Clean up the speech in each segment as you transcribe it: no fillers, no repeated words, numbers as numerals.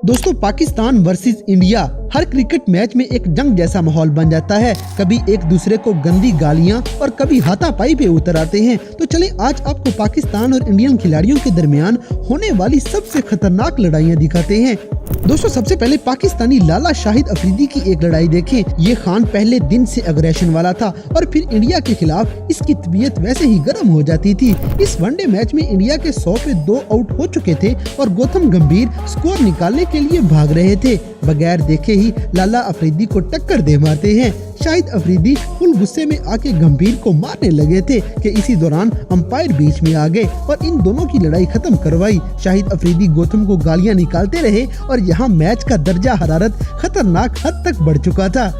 दोस्तों, Pakistan versus India हर cricket match में एक जंग जैसा माहौल बन जाता है। कभी एक दूसरे को गंदी गालियां और कभी हाथापाई पे उतर आते हैं। तो चले आज आपको पाकिस्तान और इंडियन खिलाड़ियों के दरमियान होने वाली सबसे खतरनाक लड़ाइयां दिखाते हैं। दोस्तों, सबसे पहले पाकिस्तानी लाला शाहिद अफरीदी की एक लड़ाई देखें। ये खान पहले दिन से अग्रेशन वाला था और फिर इंडिया के खिलाफ इसकी तबीयत वैसे ही गर्म हो जाती थी। इस वनडे मैच में इंडिया के 100 पे 2 आउट हो चुके थे और गौतम गंभीर स्कोर निकालने के लिए भाग रहे थे। बगैर देखे ही लाला अफरीदी को टक्कर दे मारते हैं। शाहिद अफरीदी फुल गुस्से में आके गंभीर को मारने लगे थे कि इसी दौरान अंपायर बीच में आ गए और इन दोनों की लड़ाई खत्म करवाई। शाहिद अफरीदी गौतम को गालियां निकालते रहे और यहाँ मैच का दर्जा हरारत खतरनाक हद तक बढ़ चुका था।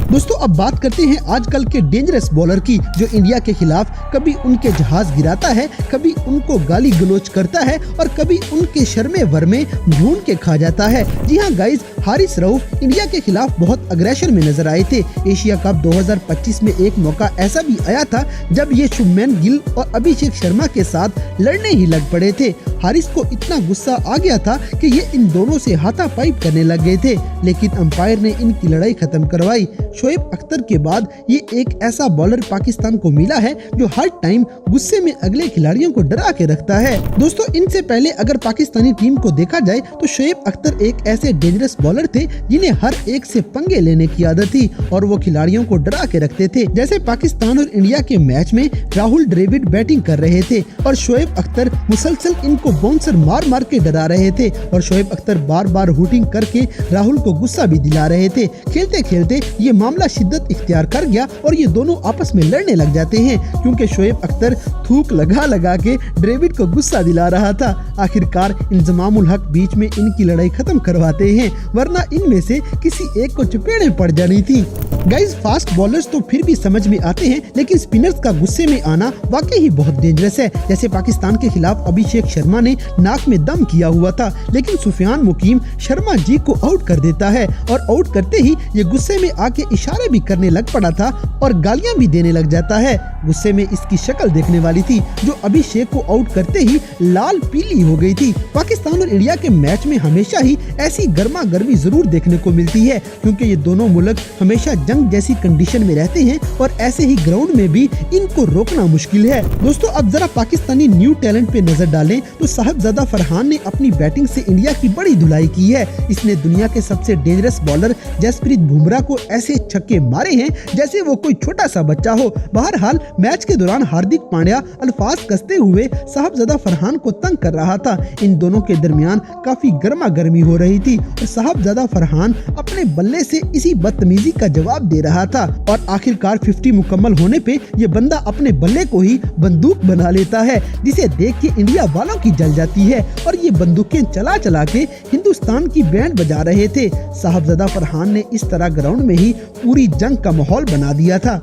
दोस्तों, अब बात करते हैं आजकल के डेंजरस बॉलर की, जो इंडिया के खिलाफ कभी उनके जहाज गिराता है, कभी उनको गाली गलोच करता है और कभी उनके शर्मे वर्मे ढूंढ के खा जाता है। जी हाँ गाइज, हारिस रऊफ इंडिया के खिलाफ बहुत अग्रेशन में नजर आए थे। एशिया कप 2025 में एक मौका ऐसा भी आया था जब ये शुभमैन गिल और अभिषेक शर्मा के साथ लड़ने ही लग पड़े थे। हारिस को इतना गुस्सा आ गया था कि ये इन दोनों से हाथापाई करने लग गए थे, लेकिन अंपायर ने इनकी लड़ाई खत्म करवाई। शोएब अख्तर के बाद ये एक ऐसा बॉलर पाकिस्तान को मिला है जो हर टाइम गुस्से में अगले खिलाड़ियों को डरा के रखता है। दोस्तों, इनसे पहले अगर पाकिस्तानी टीम को देखा जाए तो शोएब अख्तर एक ऐसे डेंजरस बॉलर थे जिन्हें हर एक से पंगे लेने की आदत थी और वो खिलाड़ियों को डरा के रखते थे। जैसे पाकिस्तान और इंडिया के मैच में राहुल द्रविड़ बैटिंग कर रहे थे और शोएब अख्तर मुसलसल इनको बाउंसर मार मार के डरा रहे थे और शोएब अख्तर बार बार हुटिंग करके राहुल को गुस्सा भी दिला रहे थे। खेलते खेलते ये मामला शिद्दत इख्तियार कर गया और ये दोनों आपस में लड़ने लग जाते हैं, क्योंकि शोएब अख्तर थूक लगा लगा के द्रविड़ को गुस्सा दिला रहा था। आखिरकार इंजमामुल हक बीच में इनकी लड़ाई खत्म करवाते हैं, वरना इनमें से किसी एक को चपेड़े पड़ जानी थी। गाइस, फास्ट बॉलर्स तो फिर भी समझ में आते हैं, लेकिन स्पिनर्स का गुस्से में आना वाकई ही बहुत डेंजरस है। जैसे पाकिस्तान के खिलाफ अभिषेक शर्मा ने नाक में दम किया हुआ था, लेकिन सुफियान मुकीम शर्मा जी को आउट कर देता है और आउट करते ही ये गुस्से में आके इशारे भी करने लग पड़ा था और गालियां भी देने लग जाता है। गुस्से में इसकी शक्ल देखने वाली थी, जो अभिषेक को आउट करते ही लाल पीली हो गई थी। पाकिस्तान और इंडिया के मैच में हमेशा ही ऐसी गर्मा गर्मी जरूर देखने को मिलती है, क्योंकि ये दोनों मुल्क हमेशा जंग जैसी कंडीशन में रहते हैं और ऐसे ही ग्राउंड में भी इनको रोकना मुश्किल है। दोस्तों, अब जरा पाकिस्तानी न्यू टैलेंट पे नजर डालें तो साहिबजादा फरहान ने अपनी बैटिंग से इंडिया की बड़ी धुलाई की है। इसने दुनिया के सबसे डेंजरस बॉलर जसप्रीत बुमराह को ऐसे छक्के मारे हैं जैसे वो कोई छोटा सा बच्चा हो। बहरहाल, मैच के दौरान हार्दिक पांड्या अल्फाज कसते हुए साहिबजादा फरहान को तंग कर रहा था। इन दोनों के दरमियान काफी गर्मा गर्मी हो रही थी और साहिबजादा फरहान अपने बल्ले से इसी बदतमीजी का जवाब दे रहा था और आखिरकार 50 मुकम्मल होने पे ये बंदा अपने बल्ले को ही बंदूक बना लेता है, जिसे देख के इंडिया वालों की जल जाती है और ये बंदूकें चला चला के हिंदुस्तान की बैंड बजा रहे थे। साहिबजादा फरहान ने इस तरह ग्राउंड में ही पूरी जंग का माहौल बना दिया था।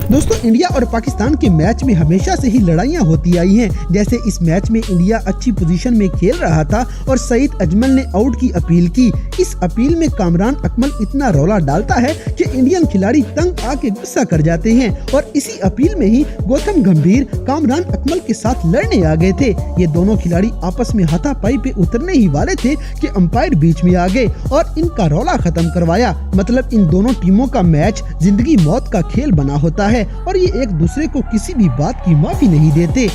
दोस्तों, इंडिया और पाकिस्तान के मैच में हमेशा से ही लड़ाइयां होती आई हैं। जैसे इस मैच में इंडिया अच्छी पोजीशन में खेल रहा था और सईद अजमल ने आउट की अपील की। इस अपील में कामरान अकमल इतना रौला डालता है कि इंडियन खिलाड़ी तंग आके गुस्सा कर जाते हैं और इसी अपील में ही गौतम गंभीर कामरान अकमल के साथ लड़ने आ गए थे। ये दोनों खिलाड़ी आपस में हाथापाई पे उतरने ही वाले थे कि अंपायर बीच में आ गए और इनका रौला खत्म करवाया। मतलब इन दोनों टीमों का मैच जिंदगी मौत का खेल बना होता है और ये एक दूसरे को किसी भी बात की माफी नहीं देते।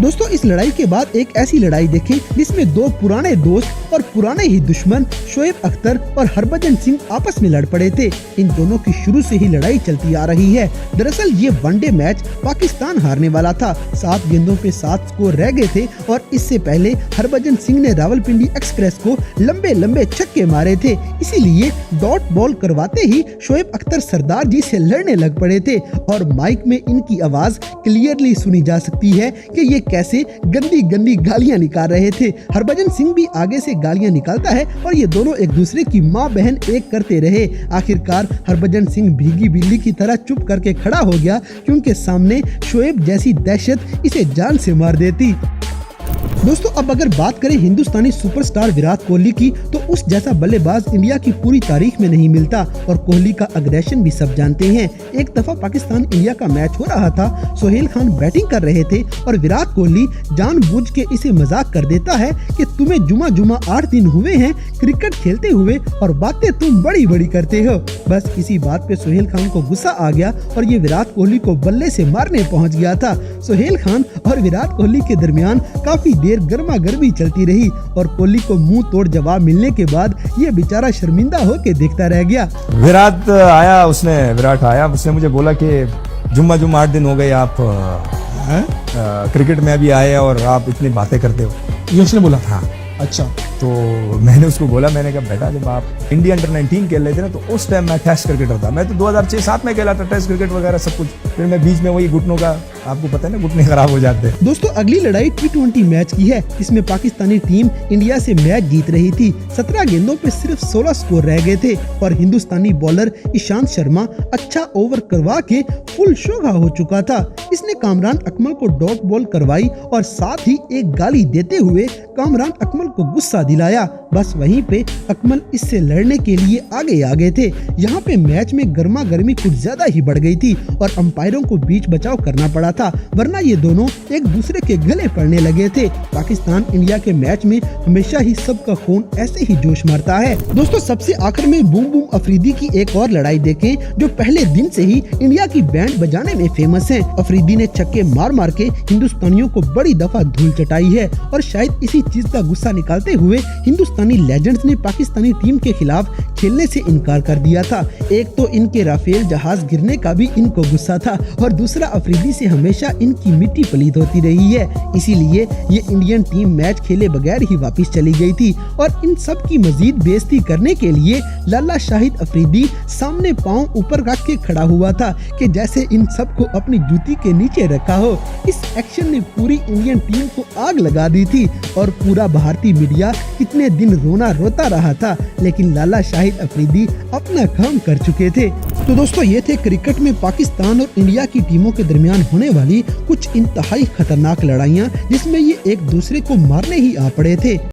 दोस्तों, इस लड़ाई के बाद एक ऐसी लड़ाई देखें जिसमें दो पुराने दोस्त और पुराने ही दुश्मन शोएब अख्तर और हरभजन सिंह आपस में लड़ पड़े थे। इन दोनों की शुरू से ही लड़ाई चलती आ रही है। दरअसल ये वनडे मैच पाकिस्तान हारने वाला था। 7 गेंदों पे 7 स्कोर रह गए थे और इससे पहले हरभजन सिंह ने रावलपिंडी एक्सप्रेस को लंबे लंबे छक्के मारे थे। इसीलिए डॉट बॉल करवाते ही शोएब अख्तर सरदार जी से लड़ने लग पड़े थे और माइक में इनकी आवाज क्लियरली सुनी जा सकती है कि ये कैसे गंदी गंदी गालियां निकाल रहे थे। हरभजन सिंह भी आगे से गालियां निकालता है और ये दोनों एक दूसरे की माँ बहन एक करते रहे। आखिरकार हरभजन सिंह भीगी बिल्ली की तरह चुप करके खड़ा हो गया, क्योंकि सामने शोएब जैसी दहशत इसे जान से मार देती। दोस्तों अब अगर बात करें हिंदुस्तानी सुपरस्टार विराट कोहली की, तो उस जैसा बल्लेबाज इंडिया की पूरी तारीख में नहीं मिलता और कोहली का अग्रेशन भी सब जानते हैं। एक दफा पाकिस्तान इंडिया का मैच हो रहा था, सोहेल खान बैटिंग कर रहे थे और विराट कोहली जानबूझ के इसे मजाक कर देता है कि तुम्हें जुमा 8 दिन हुए हैं क्रिकेट खेलते हुए और बातें तुम बड़ी बड़ी करते हो। बस इसी बात पे सोहेल खान को गुस्सा आ गया और ये विराट कोहली को बल्ले से मारने पहुंच गया था। सोहेल खान और विराट कोहली के दरमियान काफी देर गर्मा गर्मी चलती रही और कोहली को मुंह तोड़ जवाब मिलने के बाद ये बेचारा शर्मिंदा होकर देखता रह गया। विराट आया उसने मुझे बोला कि जुम्मा 8 दिन हो गए आप क्रिकेट में अभी आए और आप इतनी बातें करते हो, ये उसने बोला। हाँ। अच्छा, तो मैंने उसको बोला, मैंने कहा बेटा जब आप इंडिया अंडर-19 खेल रहे थे ना, तो उस टाइम मैं टेस्ट क्रिकेटर था। मैं तो 2006-7 में खेला था टेस्ट क्रिकेट वगैरह सब कुछ। फिर मैं बीच में वही घुटनों का, आपको पता है ना, घुटने खराब हो जाते हैं। दोस्तों अगली लड़ाई T20 मैच की है। इसमें पाकिस्तानी टीम इंडिया से मैच जीत रही थी। 17 गेंदों पे सिर्फ 16 स्कोर रह गए थे और हिंदुस्तानी बॉलर ईशांत शर्मा अच्छा ओवर करवा के फुल शोगा हो चुका था। इसने Kamran Akmal co dot ball करवाई और साथ ही एक गाली देते हुए कामरान अकमल को गुस्सा दिलाया। बस वहीं पे अकमल इससे लड़ने के लिए आगे आ गए थे। यहाँ पे मैच में गर्मा गर्मी कुछ ज्यादा ही बढ़ गई थी और अंपायरों को बीच बचाव करना पड़ा था, वरना ये दोनों एक दूसरे के गले पड़ने लगे थे। पाकिस्तान इंडिया के मैच में हमेशा ही सबका खून ऐसे ही जोश मारता है। दोस्तों सबसे आखिर में बूम बूम अफरीदी की एक और लड़ाई देखें, जो पहले दिन से ही इंडिया की बैंड बजाने में फेमस है। अफरीदी ने छक्के मार मार के हिंदुस्तानियों को बड़ी दफा धूल चटाई है और शायद इसी चीज का गुस्सा निकालते हुए हिंदुस्तानी लेजेंड्स ने पाकिस्तानी टीम के खिलाफ खेलने से इनकार कर दिया था। एक तो इनके राफेल जहाज गिरने का भी इनको गुस्सा था और दूसरा अफरीदी से हमेशा इनकी मिट्टी पलीद होती रही है, इसीलिए ये इंडियन टीम मैच खेले बगैर ही वापस चली गई थी। और इन सब की मजीद बेइज्जती करने के लिए लाला शाहिद अफरीदी सामने पांव ऊपर रख के खड़ा हुआ था कि जैसे इन सबको अपनी जूती के नीचे रखा हो। इस एक्शन ने पूरी इंडियन टीम को आग लगा दी थी और पूरा भारतीय मीडिया कितने दिन रोना रोता रहा था, लेकिन लाला शाहिद अफरीदी अपना काम कर चुके थे। तो दोस्तों ये थे क्रिकेट में पाकिस्तान और इंडिया की टीमों के दरमियान होने वाली कुछ इंतहाई खतरनाक लड़ाइयाँ, जिसमें ये एक दूसरे को मारने ही आ पड़े थे।